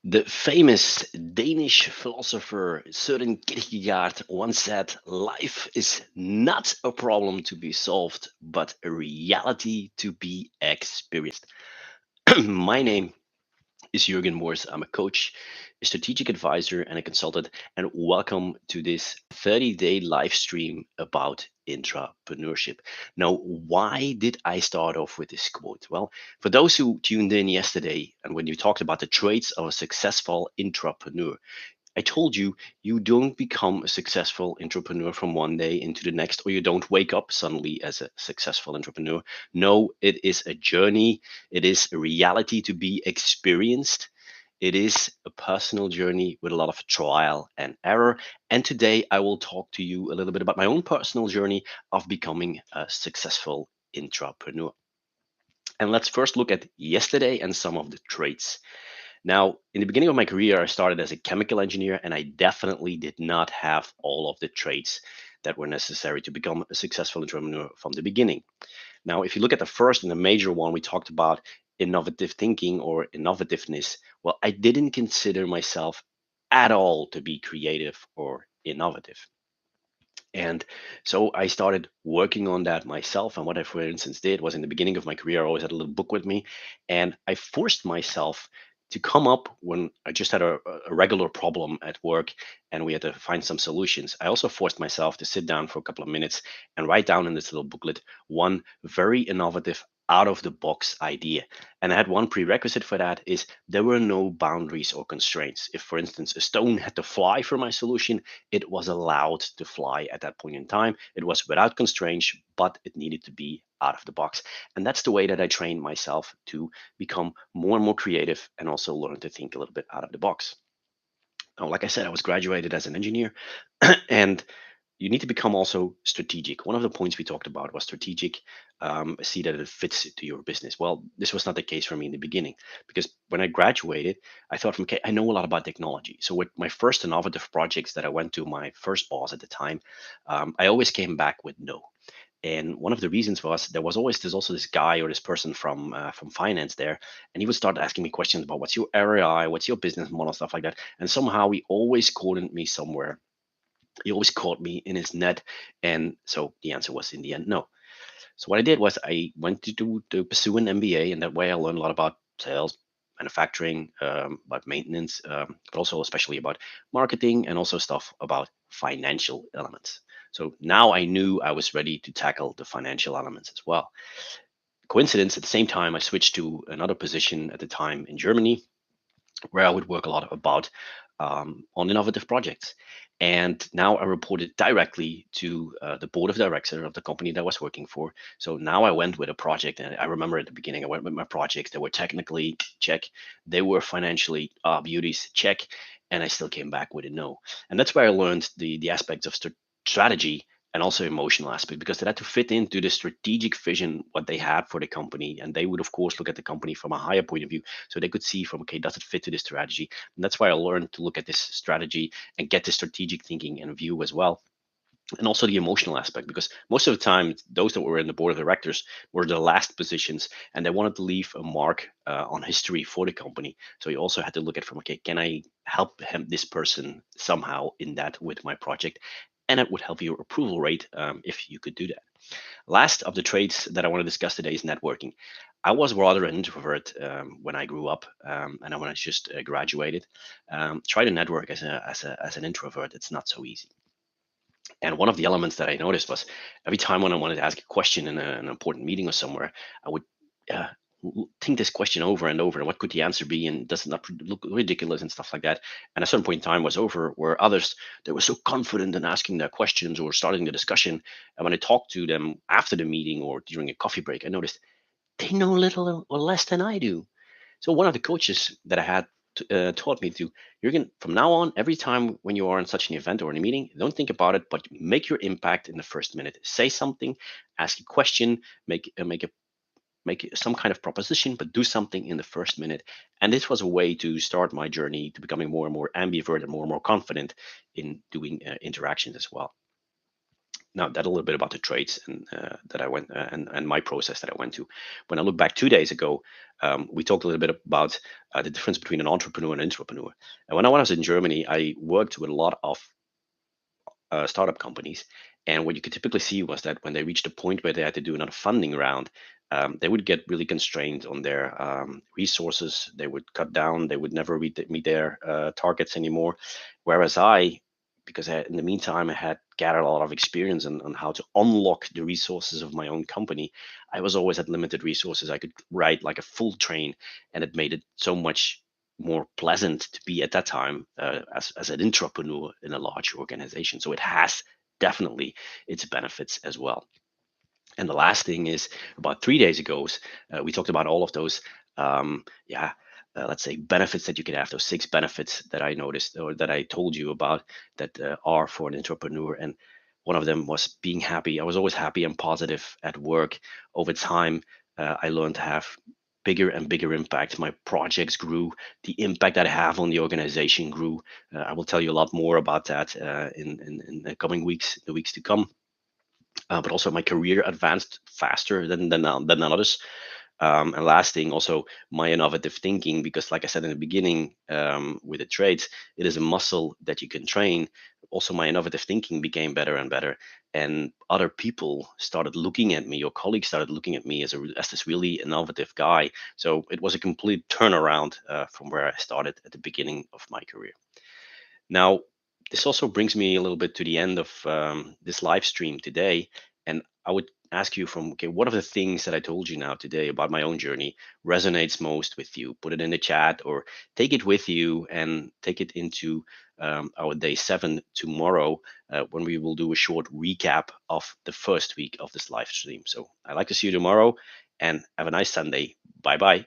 The famous Danish philosopher Søren Kierkegaard once said, "Life is not a problem to be solved, but a reality to be experienced." My name is Jürgen Moors. I'm a coach, a strategic advisor, and a consultant. And welcome to this 30-day live stream about intrapreneurship. Now, why did I start off with this quote? Well, for those who tuned in yesterday and when you talked about the traits of a successful intrapreneur, I told you, you don't become a successful entrepreneur from one day into the next, or you don't wake up suddenly as a successful entrepreneur. No, it is a journey. It is a reality to be experienced. It is a personal journey with a lot of trial and error. And today I will talk to you a little bit about my own personal journey of becoming a successful intrapreneur. And let's first look at yesterday and some of the traits. Now, in the beginning of my career, I started as a chemical engineer, and I definitely did not have all of the traits that were necessary to become a successful entrepreneur from the beginning. Now, if you look at the first and the major one, we talked about innovative thinking or innovativeness. Well, I didn't consider myself at all to be creative or innovative. And so I started working on that myself. And what I, for instance, did was in the beginning of my career, I always had a little book with me, and I forced myself to come up when I just had a regular problem at work and we had to find some solutions. I also forced myself to sit down for a couple of minutes and write down in this little booklet one very innovative out of the box idea. And I had one prerequisite for that is there were no boundaries or constraints. If, for instance, a stone had to fly for my solution, it was allowed to fly at that point in time. It was without constraints, but it needed to be out of the box. And that's the way that I trained myself to become more and more creative and also learn to think a little bit out of the box. Now, like I said, I was graduated as an engineer, and you need to become also strategic. One of the points we talked about was strategic. See that it fits to your business. Well, this was not the case for me in the beginning because when I graduated, I thought, okay, I know a lot about technology. So with my first innovative projects that I went to my first boss at the time, I always came back with no. And one of the reasons was there's also this guy or this person from finance there, and he would start asking me questions about what's your ROI, what's your business model, stuff like that. And somehow he always cornered me somewhere. He always caught me in his net, and so the answer was in the end no. So what I did was I went to pursue an MBA, and that way I learned a lot about sales, manufacturing, about maintenance, but also especially about marketing and also stuff about financial elements. So now I knew I was ready to tackle the financial elements as well. Coincidence, at the same time, I switched to another position at the time in Germany where I would work a lot about on innovative projects. And now I reported directly to the board of directors of the company that I was working for. So now I went with a project, and I remember at the beginning I went with my projects. They were technically check, they were financially beauties check, and I still came back with a no. And that's where I learned the aspects of strategy and also emotional aspect because they had to fit into the strategic vision what they had for the company, and they would of course look at the company from a higher point of view so they could see from, okay, does it fit to this strategy? And that's why I learned to look at this strategy and get the strategic thinking and view as well. And also the emotional aspect, because most of the time, those that were in the board of directors were the last positions and they wanted to leave a mark on history for the company. So you also had to look at from, okay, can I help him, this person somehow in that with my project? And it would help your approval rate if you could do that. Last of the traits that I want to discuss today is networking. I was rather an introvert when I grew up, and when I just graduated. Try to network as an introvert; it's not so easy. And one of the elements that I noticed was every time when I wanted to ask a question in an important meeting or somewhere, I would uh, think this question over and over. And what could the answer be? And does it not look ridiculous and stuff like that? And at a certain point in time was over where others, they were so confident in asking their questions or starting the discussion. And when I talked to them after the meeting or during a coffee break, I noticed they know little or less than I do. So one of the coaches that I had taught me to, you're going from now on, every time when you are in such an event or in a meeting, don't think about it, but make your impact in the first minute. Say something, ask a question, make some kind of proposition, but do something in the first minute. And this was a way to start my journey to becoming more and more ambivert and more confident in doing interactions as well. Now that a little bit about the trades and that I went and my process that I went to. When I look back 2 days ago, we talked a little bit about the difference between an entrepreneur and an intrapreneur. And when I was in Germany, I worked with a lot of startup companies. And what you could typically see was that when they reached a point where they had to do another funding round, they would get really constrained on their resources. They would cut down. They would never meet their targets anymore. Whereas because in the meantime, I had gathered a lot of experience on how to unlock the resources of my own company. I was always at limited resources. I could ride like a full train, and it made it so much more pleasant to be at that time as an intrapreneur in a large organization. So it has definitely its benefits as well. And the last thing is about 3 days ago, we talked about all of those, let's say benefits that you can have, those 6 benefits that I noticed or that I told you about that are for an entrepreneur. And one of them was being happy. I was always happy and positive at work. Over time, I learned to have bigger and bigger impact. My projects grew. The impact that I have on the organization grew. I will tell you a lot more about that in the coming weeks, the weeks to come. But also my career advanced faster than others. And last thing, also my innovative thinking, because like I said in the beginning, with the trades, it is a muscle that you can train. Also, my innovative thinking became better and better, and other people started looking at me. Your colleagues started looking at me as this really innovative guy. So it was a complete turnaround from where I started at the beginning of my career. Now, this also brings me a little bit to the end of this live stream today. And I would ask you from, okay, what are the things that I told you now today about my own journey resonates most with you? Put it in the chat or take it with you and take it into our day 7 tomorrow when we will do a short recap of the first week of this live stream. So I'd like to see you tomorrow and have a nice Sunday. Bye bye.